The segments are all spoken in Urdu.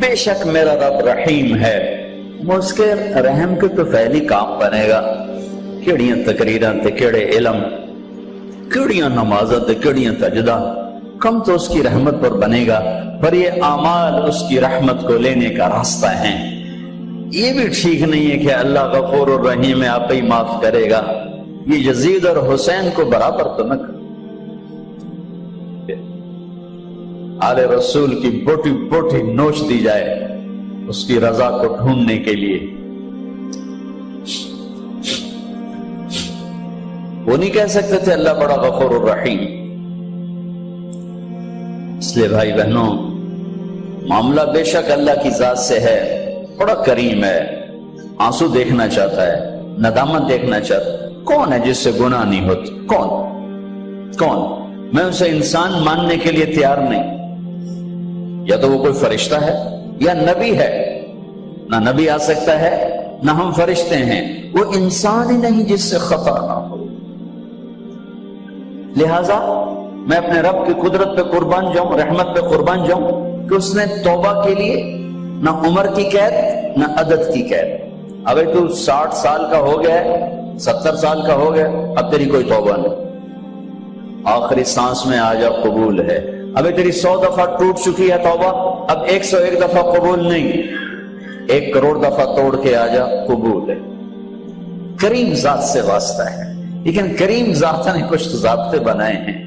بے شک میرا رب رحیم ہے، اس کے رحم کے تو فعلی کام بنے گا، کیڑیاں تقریراں تے کیڑے علم، کیڑیاں نمازاں تے کیڑیاں سجدہ، کم تو اس کی رحمت پر بنے گا، پر یہ اعمال اس کی رحمت کو لینے کا راستہ ہیں۔ یہ بھی ٹھیک نہیں ہے کہ اللہ غفور الرحیم ہے، آپ ہی معاف کرے گا، یہ یزید اور حسین کو برابر تو نہ کر۔ آل رسول کی بوٹی بوٹی نوچ دی جائے اس کی رضا کو ڈھونڈنے کے لیے، وہ نہیں کہہ سکتے تھے اللہ بڑا غفور الرحیم۔ اس لیے بھائی بہنوں، معاملہ بے شک اللہ کی ذات سے ہے، بڑا کریم ہے، آنسو دیکھنا چاہتا ہے، ندامت دیکھنا چاہتا ہے۔ کون ہے جس سے گناہ نہیں ہوتا؟ کون؟ میں اسے انسان ماننے کے لیے تیار نہیں، یا تو وہ کوئی فرشتہ ہے یا نبی ہے، نہ نبی آ سکتا ہے نہ ہم فرشتے ہیں، وہ انسان ہی نہیں جس سے خطا نہ ہو۔ لہذا میں اپنے رب کی قدرت پہ قربان جاؤں، رحمت پہ قربان جاؤں کہ اس نے توبہ کے لیے نہ عمر کی قید نہ عدد کی قید۔ اگر تو 60 سال کا ہو گیا ہے، 70 سال کا ہو گیا، اب تیری کوئی توبہ نہیں، آخری سانس میں آ جا قبول ہے۔ ابھی تیری 100 دفعہ ٹوٹ چکی ہے توبہ، اب 101 دفعہ قبول نہیں، 1 کروڑ دفعہ توڑ کے آ جا قبول ہے۔ کریم ذات سے واسطہ ہے، لیکن کریم ذات نے کچھ ضابطے بنائے ہیں،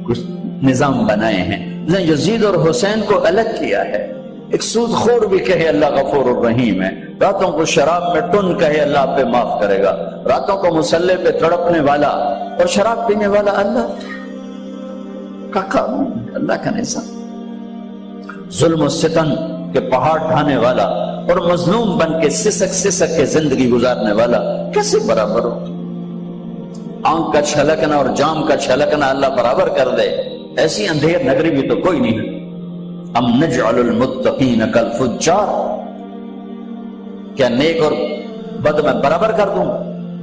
کچھ نظام بنائے ہیں۔ یزید اور حسین کو الگ کیا ہے۔ ایک سود خور بھی کہے اللہ غفور الرحیم ہے، راتوں کو شراب میں ٹن کہے اللہ پہ معاف کرے گا، راتوں کو مسلح پہ تڑپنے والا اور شراب پینے والا اللہ کا قانون، اللہ کا نظام، ظلم و ستم کے پہاڑ ڈھانے والا اور مظلوم بن کے سسک کے زندگی گزارنے والا کیسے برابر ہو؟ آنکھ کا چھلکنا اور جام کا چھلکنا اللہ برابر کر دے، ایسی اندھیر نگری بھی تو کوئی نہیں ہے۔ ام نجعل المتقین کالفجار، کیا نیک اور بد میں برابر کر دوں؟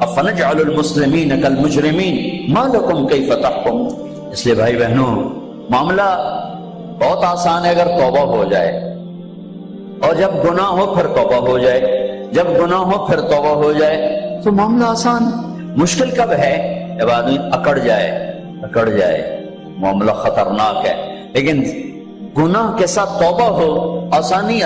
افنجعل المسلمین کالمجرمین ما لکم کیف تحکمون۔ اس لیے بھائی بہنوں، معاملہ بہت آسان ہے اگر توبہ ہو جائے، اور جب گناہ ہو پھر توبہ ہو جائے، جب گناہ ہو پھر توبہ ہو جائے تو معاملہ آسان۔ مشکل کب ہے؟ جب آدمی اکڑ جائے، معاملہ خطرناک ہے۔ لیکن گناہ کے ساتھ توبہ ہو، آسانی،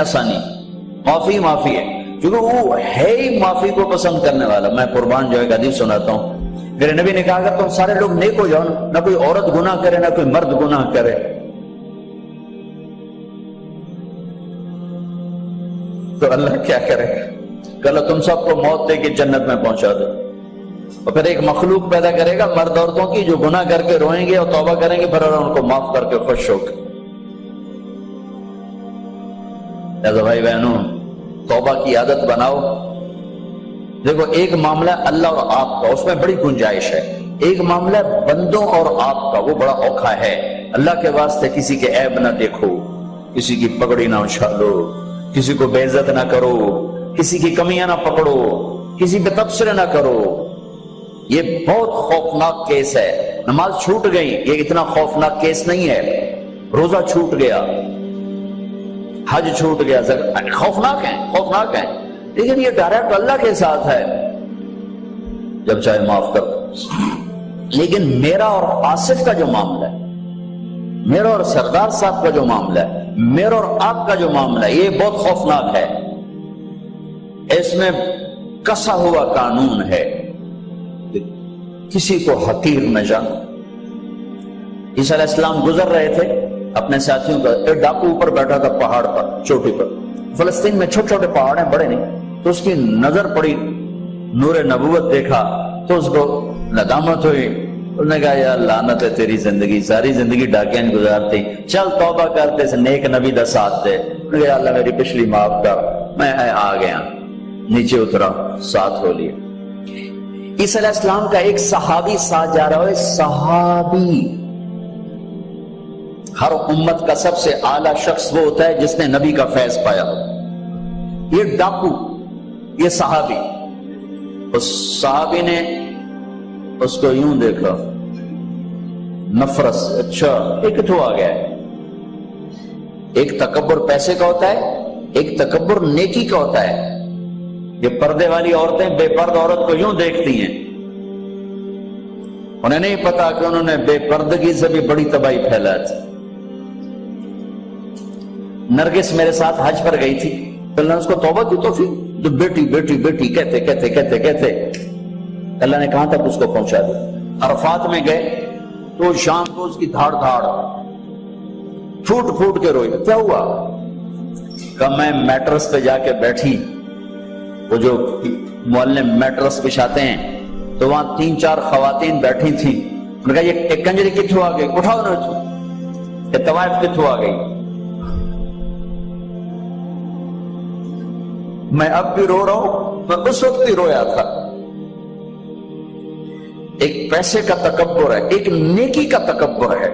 معافی ہے، کیونکہ وہ ہے ہی معافی کو پسند کرنے والا۔ میں قربان جو ایک حدیث سناتا ہوں، میرے نبی نے کہا اگر تم سارے لوگ نیک ہو جاؤ، نہ کوئی عورت گناہ کرے نہ کوئی مرد گناہ کرے، تو اللہ کیا کرے گا؟ کہ تم سب کو موت دے کے جنت میں پہنچا دے، اور پھر ایک مخلوق پیدا کرے گا مرد عورتوں کی جو گناہ کر کے روئیں گے اور توبہ کریں گے، پھر ان کو معاف کر کے خوش ہو کے۔ لہذا بھائی بہنوں، توبہ کی عادت بناؤ۔ دیکھو، ایک معاملہ اللہ اور آپ کا، اس میں بڑی گنجائش ہے۔ ایک معاملہ بندوں اور آپ کا، وہ بڑا اوکھا ہے۔ اللہ کے واسطے کسی کے عیب نہ دیکھو، کسی کی پگڑی نہ اچھالو، کسی کو بے عزت نہ کرو، کسی کی کمیاں نہ پکڑو، کسی پہ تبصرے نہ کرو۔ یہ بہت خوفناک کیس ہے۔ نماز چھوٹ گئی، یہ اتنا خوفناک کیس نہیں ہے۔ روزہ چھوٹ گیا، حج چھوٹ گیا، خوفناک ہے، لیکن یہ ڈائریکٹ اللہ کے ساتھ ہے، جب چاہے معاف کر۔ لیکن میرا اور آصف کا جو معاملہ ہے، میرا اور سردار صاحب کا جو معاملہ ہے، میرا اور آپ کا جو معاملہ ہے، یہ بہت خوفناک ہے۔ اس میں کسا ہوا قانون ہے، کسی کو حقیر نہ جانو۔ عیسیٰ علیہ السلام گزر رہے تھے اپنے ساتھیوں کا، ایک ڈاکو اوپر بیٹھا تھا پہاڑ پر، چوٹی پر۔ فلسطین میں چھوٹے چھوٹے پہاڑ ہیں، بڑے نہیں، تو اس کی نظر پڑی، نور نبوت دیکھا تو اس کو ندامت ہوئی۔ اس نے کہا یا لعنت ہے تیری زندگی، ساری زندگی ڈاکیاں گزارتی، چل توبہ کرتے سے نیک نبی دا ساتھ دے۔ یا اللہ میری پچھلی معاف کر، میں آ گیا، نیچے اترا، ساتھ ہو لیا۔ عیسیٰ علیہ السلام کا ایک صحابی ساتھ جا رہا ہے، صحابی۔ ہر امت کا سب سے اعلیٰ شخص وہ ہوتا ہے جس نے نبی کا فیض پایا ہو۔ یہ ڈاکو، یہ صحابی، اس صحابی نے اس کو یوں دیکھا، نفرت سے، اچھا ایک تو آ گیا ہے۔ ایک تکبر پیسے کا ہوتا ہے، ایک تکبر نیکی کا ہوتا ہے. یہ پردے والی عورتیں بے پرد عورت کو یوں دیکھتی ہیں، انہیں نہیں پتا کہ انہوں نے بے پردگی سے بھی بڑی تباہی پھیلا تھی. نرگس میرے ساتھ حج پر گئی تھی، اللہ نے اس کو توبہ کی توفیق، جو بیٹی بیٹی بیٹی کہتے کہتے کہتے کہتے اللہ نے کہاں تک اس کو پہنچا دیا. عرفات میں گئے تو شام کو اس کی دھاڑ دھاڑ پھوٹ پھوٹ کے روئی. کیا ہوا؟ کہ میں میٹرس پہ جا کے بیٹھی، وہ جو معلم میٹرس بچھاتے ہیں تو وہاں 3-4 خواتین بیٹھی تھیں. انہوں نے کہا یہ ایک کنجری کتھوں آ گئی، اٹھاؤ نہ، یہ طوائف کتھوں آ گئی. میں اب بھی رو رہا ہوں، میں اس وقت بھی رویا تھا. ایک پیسے کا تکبر ہے، ایک نیکی کا تکبر ہے.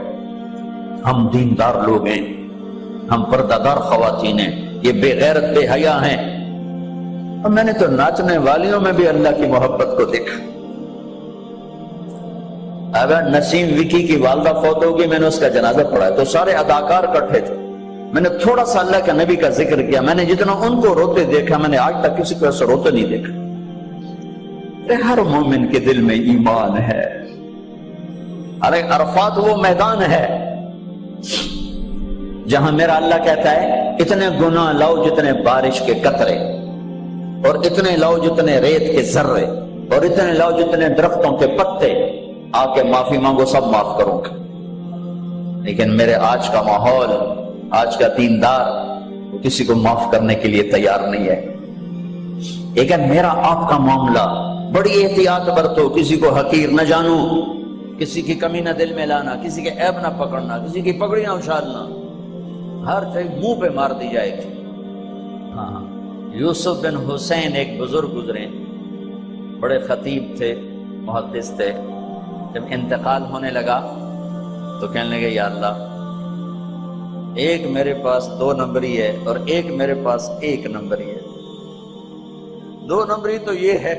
ہم دیندار لوگ ہیں، ہم پردہ دار خواتین ہیں، یہ بے غیرت بے حیا ہیں. اور میں نے تو ناچنے والیوں میں بھی اللہ کی محبت کو دیکھا. اگر نسیم وکی کی والدہ فوت ہوگی، میں نے اس کا جنازہ پڑھا تو سارے اداکار اکٹھے تھے. میں نے تھوڑا سا اللہ کے نبی کا ذکر کیا. میں نے جتنا ان کو روتے دیکھا، میں نے آج تک کسی کو ایسا روتے نہیں دیکھا. ہر مومن کے دل میں ایمان ہے. ارے عرفات وہ میدان ہے جہاں میرا اللہ کہتا ہے اتنے گناہ لاؤ جتنے بارش کے قطرے، اور اتنے لاؤ جتنے ریت کے ذرے، اور اتنے لاؤ جتنے درختوں کے پتے، آ کے معافی مانگو، سب معاف کروں گا. لیکن میرے آج کا ماحول، آج کا دیندار کسی کو معاف کرنے کے لیے تیار نہیں ہے. لیکن میرا آپ کا معاملہ بڑی احتیاط برتو، کسی کو حقیر نہ جانو، کسی کی کمی نہ دل میں لانا، کسی کے عیب نہ پکڑنا، کسی کی پگڑی نہ اچھالنا، ہر چیز منہ پہ مار دی جائے گی. ہاں، یوسف بن حسین ایک بزرگ گزرے، بڑے خطیب تھے، محدث تھے. جب انتقال ہونے لگا تو کہنے لگے یا اللہ، ایک میرے پاس 2 نمبری ہے اور ایک میرے پاس 1 نمبری ہے. 2 نمبری تو یہ ہے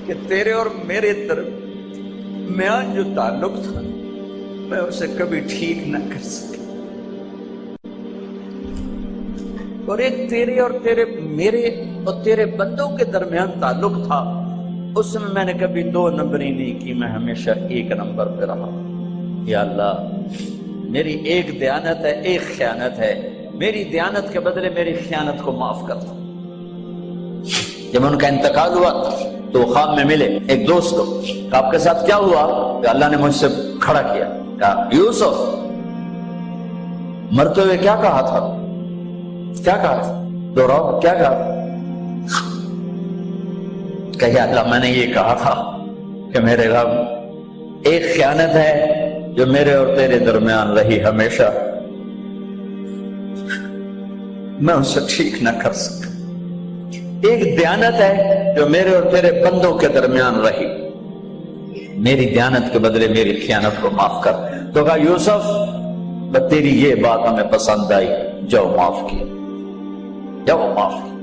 کہ تیرے اور میرے درمیان جو تعلق تھا میں اسے کبھی ٹھیک نہ کر سکا، اور ایک تیرے اور میرے اور تیرے بندوں کے درمیان تعلق تھا، اس میں نے کبھی 2 نمبری نہیں کی، میں ہمیشہ 1 نمبر پہ رہا. یا اللہ، میری ایک دیانت ہے، ایک خیانت ہے، میری دیانت کے بدلے میری خیانت کو معاف کر دو. جب ان کا انتقال ہوا تو خواب میں ملے ایک دوست کو، کہ آپ کے ساتھ کیا ہوا؟ کہ اللہ نے مجھ سے کھڑا کیا، کہا یوسف مرتے ہوئے کیا کہا تھا؟ کیا کہا تھا؟ دوہراؤ، کیا کہا؟ کہ یا اللہ، میں نے یہ کہا تھا کہ میرے رب، ایک خیانت ہے جو میرے اور تیرے درمیان رہی ہمیشہ، میں اسے ٹھیک نہ کر سکا. ایک دیانت ہے جو میرے اور تیرے بندوں کے درمیان رہی، میری دیانت کے بدلے میری خیانت کو معاف کر. تو کہا یوسف، تیری یہ بات ہمیں پسند آئی، جاؤ معاف کیا، جاؤ معاف کیا.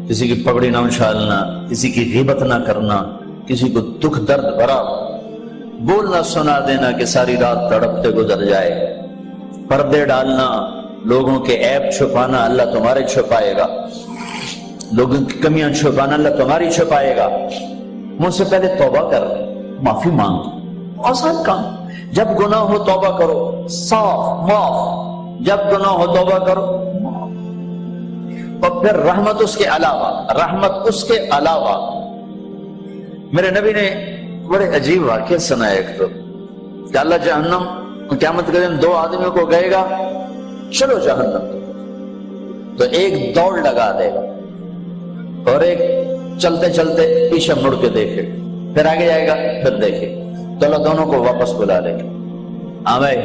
کسی کی پگڑی نہ اچھالنا، کسی کی غیبت نہ کرنا، کسی کو دکھ درد بھرا بولنا سنا دینا کہ ساری رات تڑپتے گزر جائے. پردے ڈالنا، لوگوں کے عیب چھپانا، اللہ تمہارے چھپائے گا. لوگوں کی کمیاں چھپانا، اللہ تمہاری چھپائے گا. مجھ سے پہلے توبہ کر، معافی مانگ. آسان کام. جب گناہ ہو توبہ کرو، صاف معاف. جب گناہ ہو توبہ کرو، اور پھر رحمت اس کے علاوہ، رحمت اس کے علاوہ. میرے نبی نے بڑے عجیب واقعہ سنایا ایک تو، کہ اللہ جہنم قیامت کے دن 2 آدمیوں کو کہے گا چلو جہنم، تو ایک دوڑ لگا دے گا اور ایک چلتے چلتے پیچھے مڑ کے دیکھے، پھر آگے جائے گا، پھر دیکھے، تو اللہ دونوں کو واپس بلا لے گا. ہاں بھائی،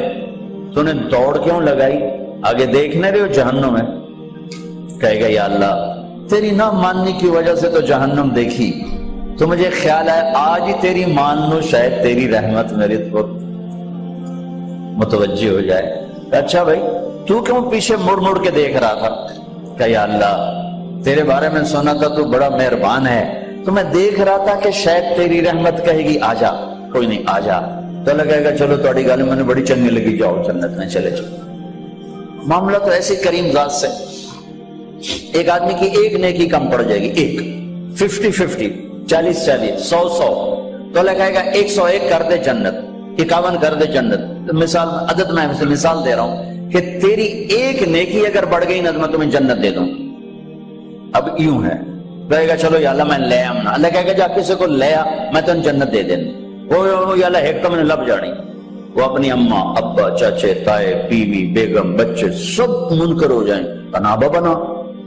تو نے دوڑ کیوں لگائی؟ آگے دیکھنے رہے ہو جہنم ہے. کہے گا یا اللہ، تیری نہ ماننے کی وجہ سے تو جہنم دیکھی، تو مجھے خیال ہے آج ہی تیری مان لو، شاید تیری رحمت میری طرف متوجہ ہو جائے. اچھا بھائی، تو کیوں پیچھے مڑ مڑ کے دیکھ رہا تھا؟ کہ یا اللہ، تیرے بارے میں سنا تھا تو بڑا مہربان ہے، تو میں دیکھ رہا تھا کہ شاید تیری رحمت کہے گی آ جا. کوئی نہیں، آ جا. تو اللہ کہے گا چلو تھوڑی گل میں نے بڑی چنگی لگی، جاؤ جنت میں چلے جاؤ. معاملہ تو ایسے کریم ذات سے، ایک آدمی کی ایک نیکی کم پڑ جائے گی، ایک 50-50 40-40 100-100، تو اللہ کہے گا 101 کر دے جنت، 51 کر دے جنت۔ مثال عدد میں مثال دے رہا ہوں کہ تیری ایک نیکی اگر بڑھ گئی نا تو میں تمہیں جنت دے دوں۔ اب یوں ہے، کہے گا چلو یا اللہ میں لے آمنا، اللہ کہے گا جا کسی کو لے آ میں تمہیں جنت دے دیں۔ وہ یا اللہ ایک تو میں نے لب جانی، وہ اپنی اماں ابا چاچے تائے بیوی بیگم بچے سب منکر ہو جائیں، تنابہ بنا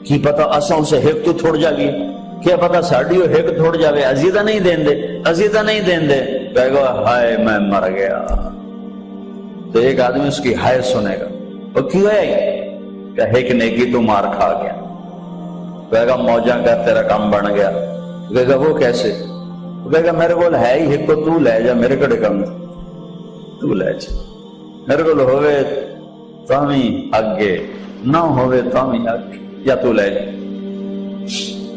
کی پتا اساں سے ایک تو تھوڑ جاگی، کیا پتا ساڑی ایک تھوڑ جاوے، عزیزہ نہیں دین دے، عزیزہ نہیں دین دے، کہے گا ہائے میں مر گیا۔ تو ایک آدمی اس کی ہائے سنے گا، وہ کیوں ہے کہ ایک نیکی تو مار کھا گیا، کہے گا موجاں کر تیرا کام بن گیا، کہے گا وہ کیسے، کہے گا میرے کو ہے ہی ایک کو تو لے جا، میرے کڑے کم تو لے جا، میرے کو ہوئے تامی آگے نہ ہوئے تامی آگے، یا تو لے جا۔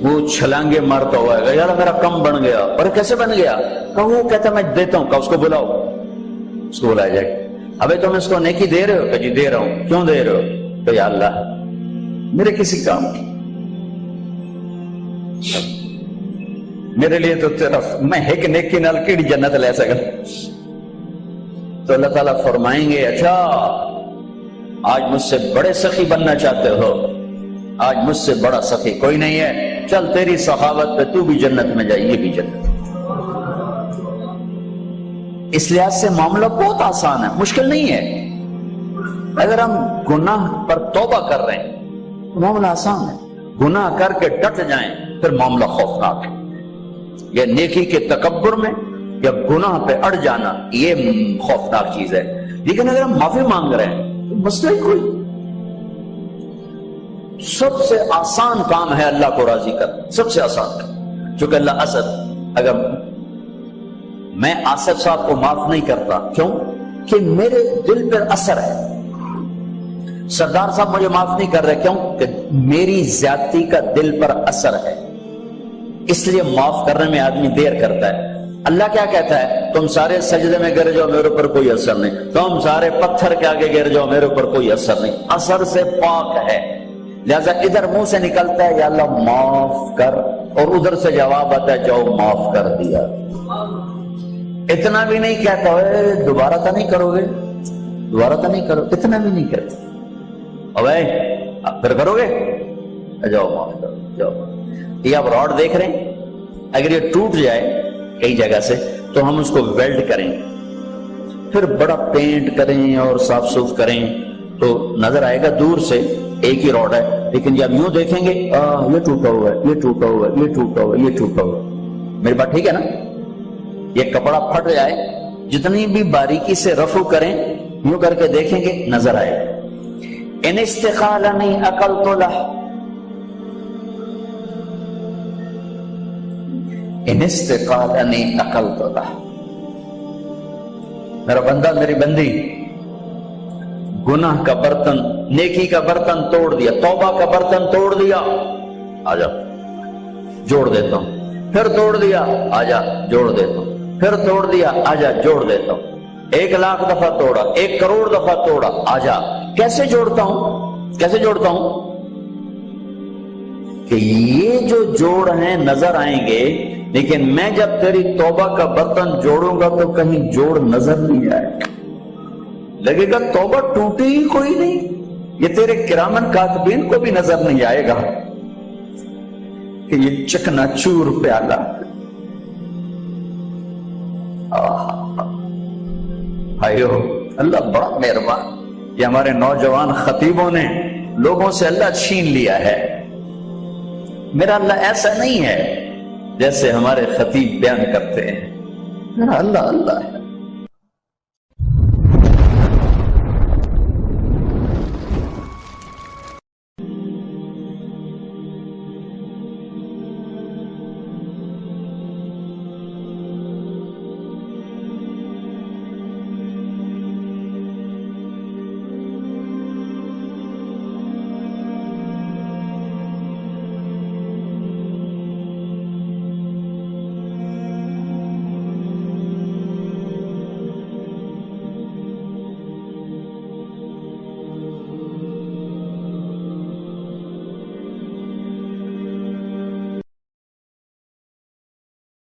وہ چھلانگے مارتا ہوا ہے، یار میرا کم بن گیا، اور کیسے بن گیا، کہ وہ کہتا میں دیتا ہوں، کہ اس کو بلاؤ، اس کو بلائے جائے، ابے تم اس کو نیکی دے رہے ہو، کہ جی دے رہا ہوں، کیوں دے رہے ہو، کہ یا اللہ میرے کسی کام کی، میرے لیے تو تیرا میں ایک نیکی نال کیڑی جنت لے سکا۔ تو اللہ تعالیٰ فرمائیں گے اچھا آج مجھ سے بڑے سخی بننا چاہتے ہو، آج مجھ سے بڑا سخی کوئی نہیں ہے، چل تیری سخاوت پہ تو بھی جنت میں جائے، یہ بھی جنت۔ اس لحاظ سے معاملہ بہت آسان ہے، مشکل نہیں ہے۔ اگر ہم گناہ پر توبہ کر رہے ہیں تو معاملہ آسان ہے، گناہ کر کے ڈٹ جائیں پھر معاملہ خوفناک ہے۔ یا نیکی کے تکبر میں یا گناہ پہ اڑ جانا یہ خوفناک چیز ہے، لیکن اگر ہم معافی مانگ رہے ہیں تو مسئلہ ہی کوئی، سب سے آسان کام ہے اللہ کو راضی کرنا، سب سے آسان کام۔ چونکہ اللہ اسد، اگر میں آصف صاحب کو معاف نہیں کرتا، کیوں کہ میرے دل پر اثر ہے، سردار صاحب مجھے معاف نہیں کر رہے، کیوں کہ میری زیادتی کا دل پر اثر ہے، اس لیے معاف کرنے میں آدمی دیر کرتا ہے۔ اللہ کیا کہتا ہے، تم سارے سجدے میں گر جاؤ میرے اوپر کوئی اثر نہیں، تم سارے پتھر کے آگے گر جاؤ میرے اوپر کوئی اثر نہیں، اثر سے پاک ہے۔ لہذا ادھر منہ سے نکلتا ہے یا اللہ معاف کر، اور ادھر سے جواب آتا ہے جاؤ معاف کر دیا۔ اتنا بھی نہیں کہتا ہے دوبارہ تو نہیں کرو گے، دوبارہ تو نہیں کرو، اتنا بھی نہیں کہتا، اب پھر کرو گے، جاؤ معاف کرو، جاؤ۔ یہ آپ راڈ دیکھ رہے ہیں، اگر یہ ٹوٹ جائے کئی جگہ سے تو ہم اس کو ویلڈ کریں، پھر بڑا پینٹ کریں اور صاف صوف کریں تو نظر آئے گا دور سے ایک ہی راڈ ہے، لیکن جب یوں دیکھیں گے یہ ٹوٹا ہوا ہے، یہ ٹوٹا ہوا ہے، یہ ٹوٹا ہوا ہے، یہ ٹوٹا ہوا ہے۔ میری بات ٹھیک ہے نا؟ یہ کپڑا پھٹ جائے، جتنی بھی باریکی سے رفو کریں یوں کر کے دیکھیں گے نظر آئے گا۔ ان استقالنی عقلت لہ، ان استقالنی عقلت لہ، میرا بندہ میری بندی گناہ کا برتن، نیکی کا برتن توڑ دیا، توبہ کا برتن توڑ دیا، آجا جوڑ دیتا ہوں، پھر توڑ دیا، آجا جوڑ دیتا ہوں، پھر توڑ دیا، آجا جوڑ دیتا ہوں، 1,00,000 دفعہ توڑا، 1 کروڑ دفعہ توڑا، آجا۔ کیسے جوڑتا ہوں، کیسے جوڑتا ہوں کہ یہ جو جوڑ ہیں نظر آئیں گے، لیکن میں جب تیری توبہ کا برتن جوڑوں گا تو کہیں جوڑ نظر نہیں آئے گا، لگے گا توبہ ٹوٹی ہی کوئی نہیں، یہ تیرے کرامن کاتبین کو بھی نظر نہیں آئے گا کہ یہ چکنا چور پیالہ۔ بھائیو اللہ بڑا مہربان، یہ ہمارے نوجوان خطیبوں نے لوگوں سے اللہ چھین لیا ہے۔ میرا اللہ ایسا نہیں ہے جیسے ہمارے خطیب بیان کرتے ہیں، میرا اللہ اللہ ہے۔